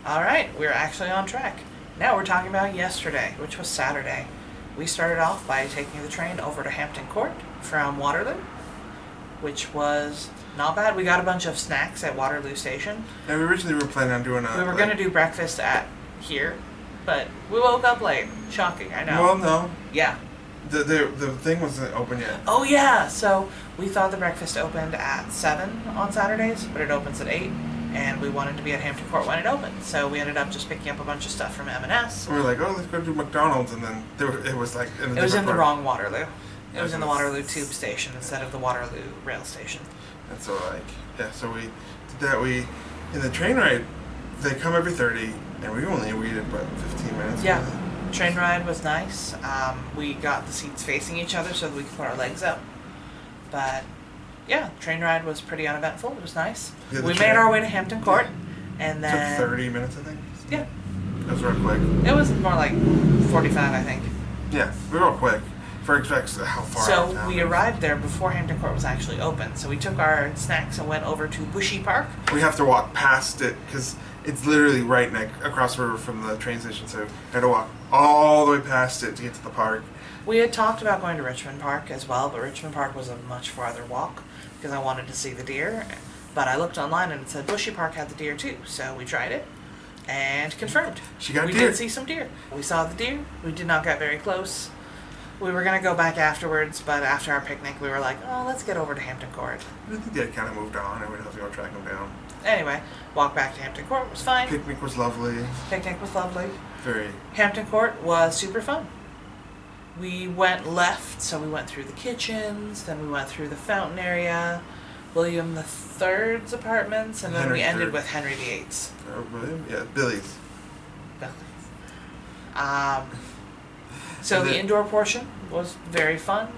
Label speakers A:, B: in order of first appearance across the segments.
A: All right, we're actually on track. Now we're talking about yesterday, which was Saturday. We started off by taking the train over to Hampton Court from Waterloo, which was not bad. We got a bunch of snacks at Waterloo Station.
B: And we originally were planning on doing
A: We were going to do breakfast at here, but we woke up late. Shocking, I know.
B: Well, no.
A: Yeah.
B: The thing wasn't open yet.
A: Oh, yeah. So we thought the breakfast opened at 7 on Saturdays, but it opens at 8. And we wanted to be at Hampton Court when it opened. So we ended up just picking up a bunch of stuff from M&S.
B: We were like, oh, let's go to McDonald's. And then it was like...
A: It was in the wrong Waterloo. It was in the Waterloo Tube Station instead of the Waterloo Rail Station.
B: And so, so we did that. In the train ride, they come every 30, and we only waited about 15 minutes.
A: Yeah. Train ride was nice. We got the seats facing each other so that we could put our legs up. But, yeah, train ride was pretty uneventful. It was nice.
B: Yeah,
A: we made our way to Hampton Court, and then...
B: It took 30 minutes, I think.
A: Yeah.
B: It was real quick.
A: It was more like 45, I think.
B: Yeah, real quick. For how far
A: So we arrived there before Hampton Court was actually open. So we took our snacks and went over to Bushy Park.
B: We have to walk past it because it's literally right across the river from the train station. So we had to walk all the way past it to get to the park.
A: We had talked about going to Richmond Park as well, but Richmond Park was a much farther walk because I wanted to see the deer. But I looked online and it said Bushy Park had the deer too. So we tried it and confirmed. We did see some deer. We saw the deer. We did not get very close. We were going to go back afterwards, but after our picnic, we were like, oh, let's get over to Hampton Court.
B: I think they had kind of moved on, and we'd have to go track them down.
A: Anyway, walk back to Hampton Court was fine.
B: Picnic was lovely.
A: Picnic was lovely.
B: Very. Hampton
A: Court was super fun. We went left, so we went through the kitchens, then we went through the fountain area, William III's apartments, and then we ended with Henry VIII's.
B: William? Yeah, Billy's.
A: So the indoor portion was very fun.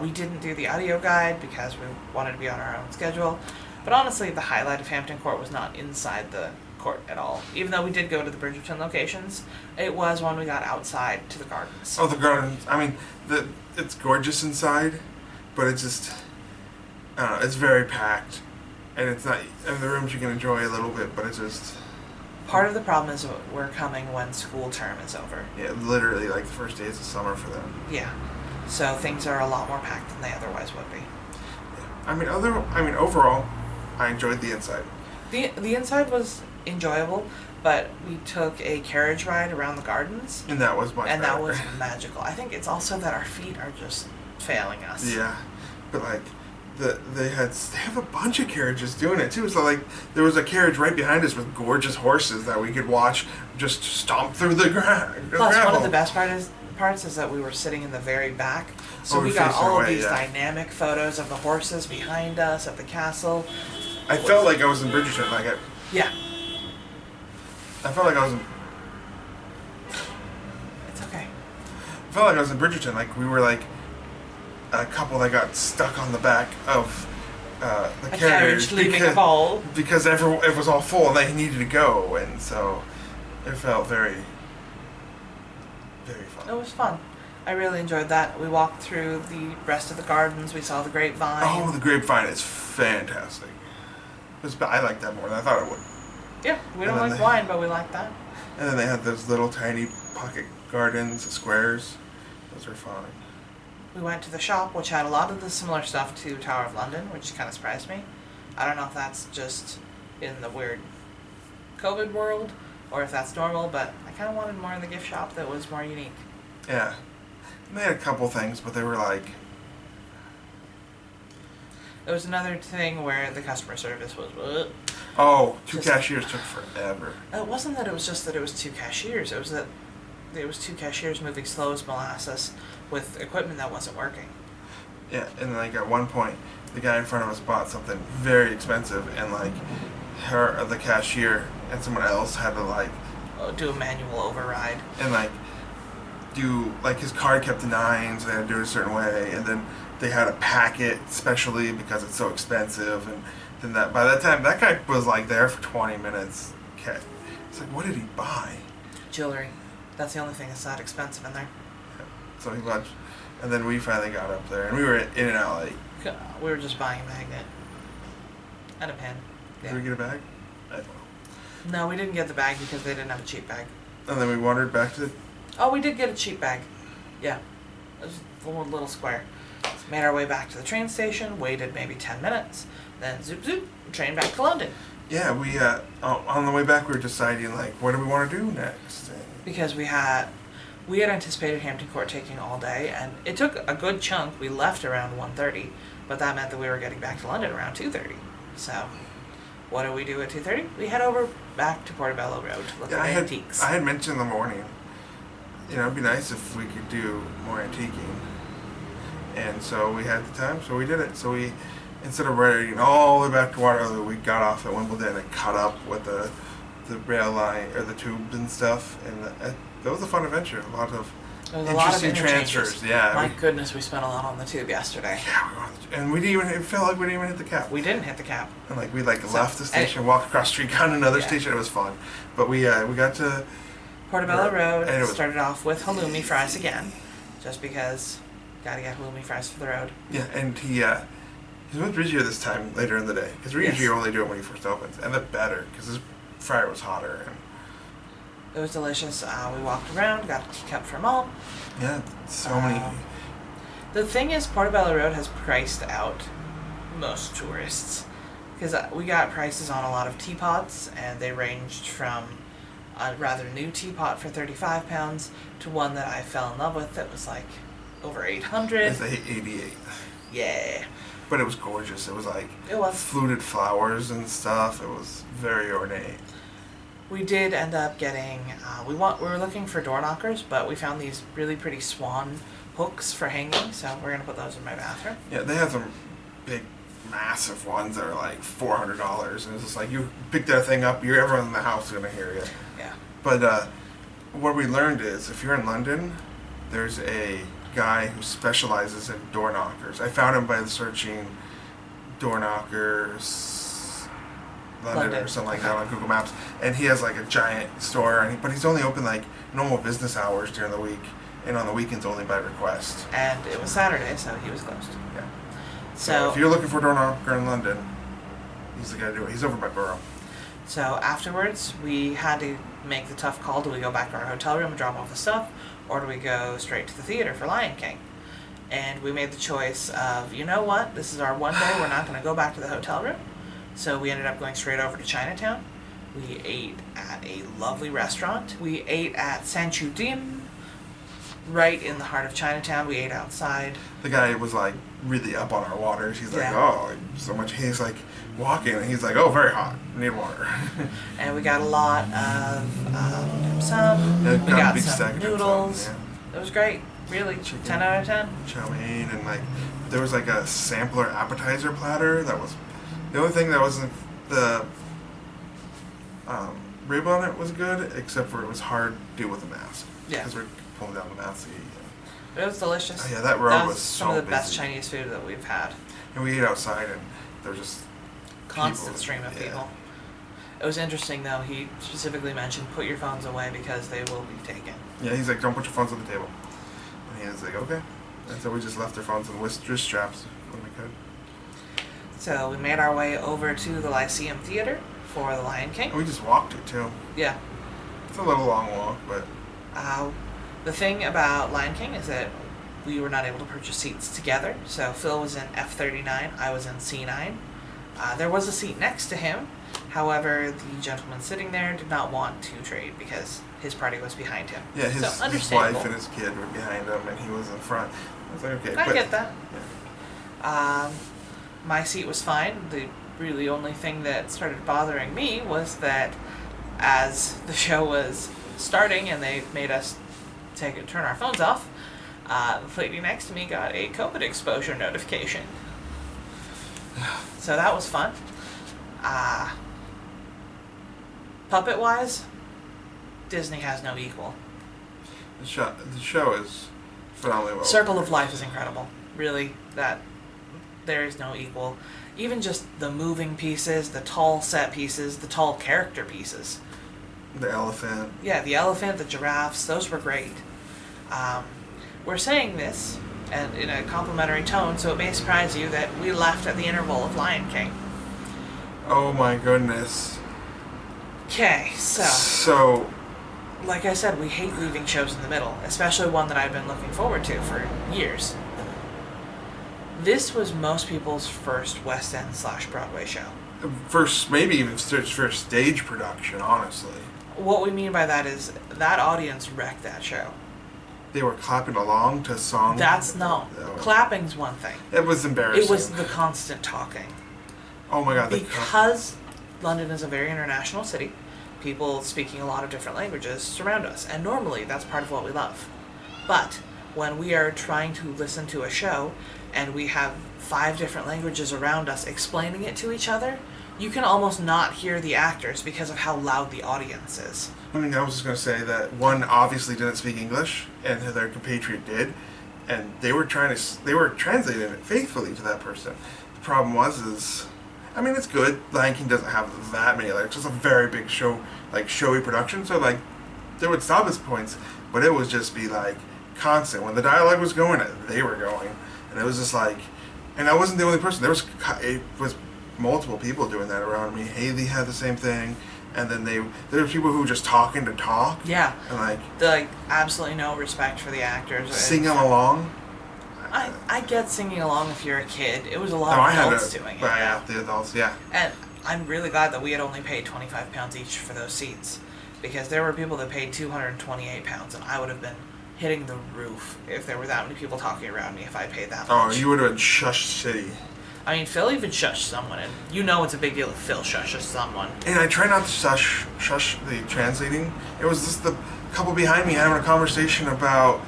A: We didn't do the audio guide because we wanted to be on our own schedule. But honestly, the highlight of Hampton Court was not inside the court at all. Even though we did go to the Bridgerton locations, it was when we got outside to the gardens.
B: Oh, the gardens. I mean, it's gorgeous inside, but it's just, I don't know, it's very packed. And it's not, and the rooms you can enjoy a little bit, but it's just...
A: Part of the problem is we're coming when school term is over.
B: Yeah, literally like the first days of summer for them.
A: Yeah. So things are a lot more packed than they otherwise would be.
B: Yeah. I mean, overall, I enjoyed the inside.
A: The inside was enjoyable, but we took a carriage ride around the gardens.
B: And that was much better.
A: That was magical. I think it's also that our feet are just failing us.
B: Yeah. But like they have a bunch of carriages doing it too. So like there was a carriage right behind us with gorgeous horses that we could watch just stomp through the gravel.
A: Plus, one of the best parts is that we were sitting in the very back, so we got all of these dynamic photos of the horses behind us at the castle.
B: I felt like I was in Bridgerton.
A: Yeah.
B: I felt like I was in.
A: It's okay.
B: I felt like I was in Bridgerton. Like we were like a couple that got stuck on the back of the carriage
A: leaving a ball
B: because it was all full and they needed to go, and so it felt very, very fun.
A: It was fun. I really enjoyed that. We walked through the rest of the gardens. We saw the grapevine.
B: Oh, the grapevine is fantastic. I like that more than I thought it would.
A: Yeah, we don't like wine, but we like that.
B: And then they had those little tiny pocket gardens, squares. Those are fun.
A: We went to the shop, which had a lot of the similar stuff to Tower of London, which kind of surprised me. I don't know if that's just in the weird COVID world, or if that's normal, but I kind of wanted more in the gift shop that was more unique.
B: Yeah. And they had a couple things, but they were like...
A: There was another thing where the customer service was...
B: Oh, cashiers took forever.
A: It wasn't that it was just that it was two cashiers. It was that it was two cashiers moving slow as molasses with equipment that wasn't working.
B: Yeah, and like at one point, the guy in front of us bought something very expensive, and like the cashier and someone else had to like
A: do a manual override.
B: And like his card kept denying, so they had to do it a certain way, and then they had to pack it specially because it's so expensive, and then by that time that guy was like there for 20 minutes. Okay, it's like, what did he buy?
A: Jewelry. That's the only thing that's that expensive in there.
B: Yeah. So he watched, and then we finally got up there, and we were in and out like.
A: We were just buying a magnet and a pen.
B: Yeah. Did we get a bag? I don't know.
A: No, we didn't get the bag because they didn't have a cheap bag.
B: And then we wandered back to.
A: Oh, we did get a cheap bag. Yeah. It was a little square. So made our way back to the train station, waited maybe 10 minutes, then zoop zoop, train back to London.
B: Yeah, we on the way back we were deciding like what do we want to do next.
A: Because we had anticipated Hampton Court taking all day, and it took a good chunk. We left around 1:30, but that meant that we were getting back to London around 2:30. So, what do we do at 2:30? We head over back to Portobello Road to look at antiques.
B: I had mentioned in the morning, it'd be nice if we could do more antiquing. And so we had the time, so we did it. So we, instead of riding all the way back to Waterloo, we got off at Wimbledon and caught up with the rail line, or the tubes and stuff. And that was a fun adventure. A lot of interesting transfers. Yeah.
A: My goodness, we spent a lot on the tube yesterday.
B: Yeah, and we didn't even. It felt like we didn't even hit the cap.
A: We didn't hit the cap.
B: And we left the station, walked across the street, got to another station. It was fun. But we got to
A: Portobello Road. And started off with halloumi fries again, just because gotta get halloumi fries for the road.
B: Yeah, and he's with Riggio this time later in the day, because Riggio only do it when he first opens, and the better because his fryer was hotter. And
A: it was delicious. We walked around, got a teacup from Mom.
B: Yeah, so many.
A: The thing is, Portobello Road has priced out most tourists, because we got prices on a lot of teapots, and they ranged from a rather new teapot for £35 to one that I fell in love with that was like over 800.
B: It's 88.
A: Yeah.
B: But it was gorgeous. It was fluted flowers and stuff. It was very ornate.
A: We did end up getting, we were looking for door knockers, but we found these really pretty swan hooks for hanging, so we're going to put those in my bathroom.
B: Yeah, they had some big, massive ones that are like $400, and it's just like, you pick that thing up, everyone in the house is going to hear you.
A: Yeah.
B: But what we learned is, if you're in London, there's a guy who specializes in door knockers. I found him by searching door knockers London or something like that on Google Maps, and he has like a giant store, but he's only open like normal business hours during the week, and on the weekends only by request.
A: And it was Saturday, so he was closed.
B: Yeah. So if you're looking for a door knocker in London, he's the guy to do it. He's over by Borough.
A: So afterwards, we had to make the tough call. Do we go back to our hotel room and drop off the stuff, or do we go straight to the theater for Lion King? And we made the choice of, you know what, this is our one day, we're not going to go back to the hotel room. So we ended up going straight over to Chinatown. We ate at a lovely restaurant. We ate at Sanchu Dim, right in the heart of Chinatown. We ate outside.
B: The guy was like really up on our waters. He's like, oh, so much. He's like walking, and he's like, oh, very hot. Need water.
A: And we got a lot of dim sum.
B: Yeah,
A: we got some noodles. It was great. Really, chicken, 10 out of 10.
B: Chow mein, and there was like a sampler appetizer platter that was the only thing that wasn't the rib on it was good, except for it was hard to do with the mask.
A: Yeah.
B: Because we're pulling down the mask.
A: But it was delicious.
B: Oh, yeah, that road was
A: some of the best Chinese food that we've had.
B: And we ate outside, and there was just
A: constant stream of people. It was interesting, though. He specifically mentioned, put your phones away because they will be taken.
B: Yeah, he's like, don't put your phones on the table. And he was like, okay. And so we just left our phones in wrist straps when we could.
A: So we made our way over to the Lyceum Theater for The Lion King.
B: And we just walked it, too.
A: Yeah.
B: It's a little long walk, but...
A: The thing about Lion King is that we were not able to purchase seats together. So Phil was in F39, I was in C9. There was a seat next to him. However, the gentleman sitting there did not want to trade because his party was behind him.
B: Yeah, his wife and his kid were behind him, and he was in front. I was like, okay.
A: I get that. Yeah. My seat was fine. The really only thing that started bothering me was that as the show was starting and they made us turn our phones off, the lady next to me got a COVID exposure notification. So that was fun. Puppet-wise, Disney has no equal.
B: The show is phenomenally well.
A: Circle of Life is incredible. Really, there is no equal. Even just the moving pieces, the tall set pieces, the tall character pieces.
B: The elephant.
A: Yeah, the elephant, the giraffes, those were great. We're saying this and in a complimentary tone, so it may surprise you that we left at the interval of Lion King.
B: Oh my goodness.
A: Okay, so
B: So,
A: like I said, we hate leaving shows in the middle, especially one that I've been looking forward to for years. This was most people's first West End / Broadway show.
B: first, maybe even first stage production, honestly.
A: What we mean by that is that audience wrecked that show.
B: They were clapping along to songs.
A: That's no. Clapping's one thing.
B: It was embarrassing.
A: It was the constant talking.
B: Oh my god.
A: Because London is a very international city, people speaking a lot of different languages surround us. And normally that's part of what we love. But when we are trying to listen to a show and we have 5 different languages around us explaining it to each other, you can almost not hear the actors because of how loud the audience is.
B: I mean, I was just going to say that one obviously didn't speak English, and their compatriot did, and they were translating it faithfully to that person. The problem was, I mean, it's good. Lion King doesn't have that many lyrics. It's a very big show, like showy production, so like there would stop its points, but it would just be like constant. When the dialogue was going, they were going, and it was just like, and I wasn't the only person. It was multiple people doing that around me. Haley had the same thing. And then there were people who were just talking to talk.
A: Yeah.
B: And like
A: absolutely no respect for the actors.
B: Singing along.
A: I get singing along if you're a kid. It was a lot of adults doing it.
B: Yeah, the adults, yeah.
A: And I'm really glad that we had only paid £25 each for those seats. Because there were people that paid £228, and I would have been hitting the roof if there were that many people talking around me if I paid that much.
B: Oh, you would have been shush city.
A: I mean, Phil even shushed someone, and you know it's a big deal if Phil shushes someone.
B: And I try not to shush the translating. It was just the couple behind me having a conversation about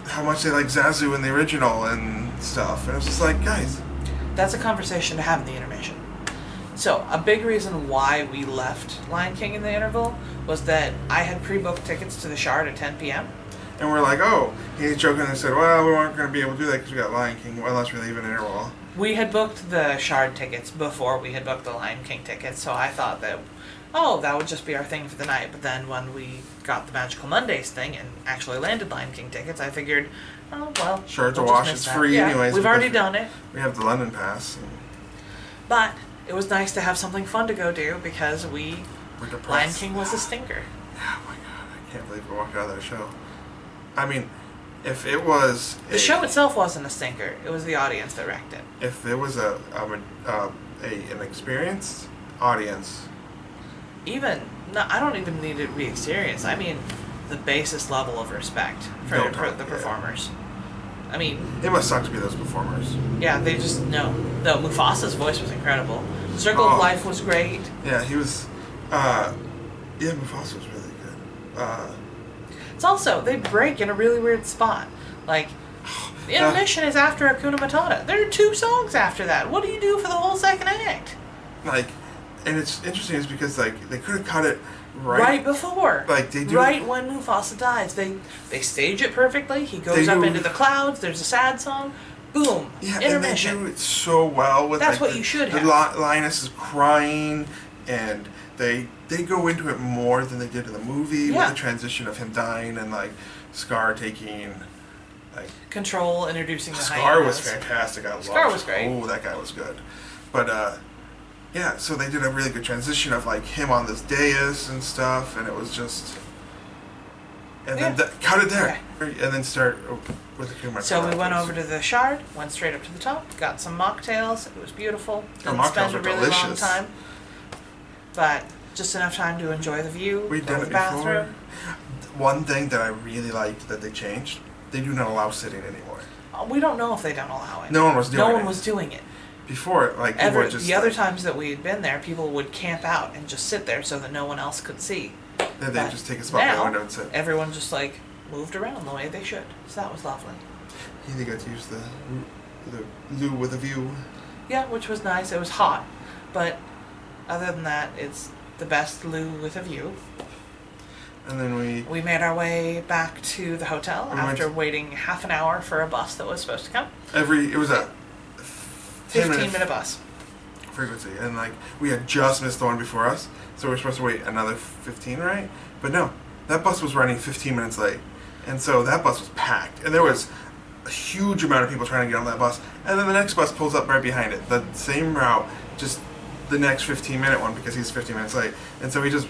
B: how much they like Zazu in the original and stuff. And it was just like, guys.
A: That's a conversation to have in the intermission. So, a big reason why we left Lion King in the interval was that I had pre-booked tickets to the Shard at 10 p.m.
B: And we're like, oh, he's joking and said, well, we weren't going to be able to do that because we got Lion King unless we leave an interval.
A: We had booked the Shard tickets before we had booked the Lion King tickets, so I thought that, that would just be our thing for the night. But then when we got the Magical Mondays thing and actually landed Lion King tickets, I figured,
B: Sure, to
A: we'll
B: watch, it's free anyways.
A: We've already done it.
B: We have the London Pass.
A: But it was nice to have something fun to go do because
B: we're depressed.
A: Lion King was a stinker.
B: Oh my god, I can't believe we walked out of that show. I mean, if it was...
A: The show itself wasn't a stinker. It was the audience that wrecked it.
B: If there was an experienced audience...
A: I don't even need it to be experienced. I mean, the basest level of respect for the performers. I mean...
B: It must suck to be those performers.
A: Yeah, they just know. Though Mufasa's voice was incredible. Circle of Life was great.
B: Yeah, he was... Mufasa was really good.
A: It's also, they break in a really weird spot. Like, the intermission is after Hakuna Matata. There are 2 songs after that. What do you do for the whole second act?
B: Like, and it's interesting is because, like, they could have cut it
A: right before.
B: Like, they do...
A: Right when Mufasa dies. They stage it perfectly. He goes up into the clouds. There's a sad song. Boom.
B: Yeah,
A: intermission.
B: And they do it so well. With
A: That's
B: like,
A: what you should
B: have. Linus is crying, and they go into it more than they did in the movie with the transition of him dying and, like, Scar taking... Like,
A: control, introducing the
B: Scar was fantastic. I loved
A: Scar was great.
B: Oh, that guy was good. But, yeah, so they did a really good transition of, like, him on this dais and stuff, and it was just... And then cut it there. Okay. And then start with the Kumar.
A: So we went over to the Shard, went straight up to the top, got some mocktails. It was beautiful. Didn't spend a really long time. But just enough time to enjoy the view,
B: We've done it before. One thing that I really liked that they changed, they do not allow sitting anymore.
A: We don't know if they don't allow it.
B: No one was doing it.
A: No one was doing it.
B: Before, like,
A: the other times that we had been there, people would camp out and just sit there so that no one else could see.
B: Then they'd just take a spot by the window and sit.
A: Everyone just, like, moved around the way they should. So that was lovely.
B: Yeah, they got to use the loo with a view.
A: Yeah, which was nice. It was hot. But other than that, it's the best loo with a view.
B: And then
A: we made our way back to the hotel after waiting half an hour for a bus that was supposed to come.
B: It was a
A: 15-minute bus
B: frequency, and, like, we had just missed the one before us, so we were supposed to wait another 15, right? But no, that bus was running 15 minutes late, and so that bus was packed, and there was a huge amount of people trying to get on that bus, and then the next bus pulls up right behind it, the same route, just the next 15-minute one because he's 15 minutes late. And so he just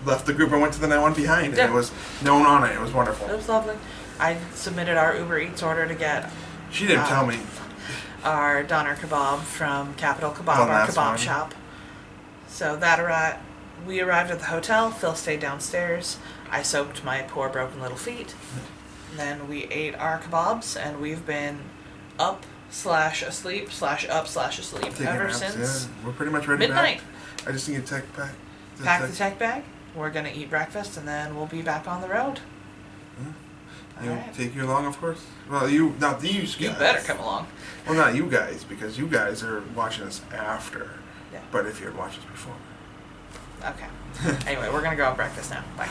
B: left the group and went to the one behind. And
A: Yeah.
B: it was no one on it. It was wonderful.
A: It was lovely. I submitted our Uber Eats order to get
B: She didn't tell me.
A: our doner kebab from Capital Kebab,
B: The
A: our
B: last
A: kebab
B: one.
A: shop. So that arrived. We arrived at the hotel. Phil stayed downstairs. I soaked my poor broken little feet. Then we ate our kebabs, and we've been up/asleep/up/asleep
B: Taking
A: ever
B: naps,
A: since
B: yeah. We're pretty much ready
A: midnight.
B: back. I just need to tech pack.
A: Pack the tech bag. We're gonna eat breakfast, and then we'll be back on the road.
B: You
A: Alright.
B: take you along, of course. Well, you not these guys.
A: You better come along.
B: Well, not you guys, because you guys are watching us after.
A: Yeah.
B: But if you'd watched us before.
A: Okay. Anyway, we're gonna go have breakfast now. Bye.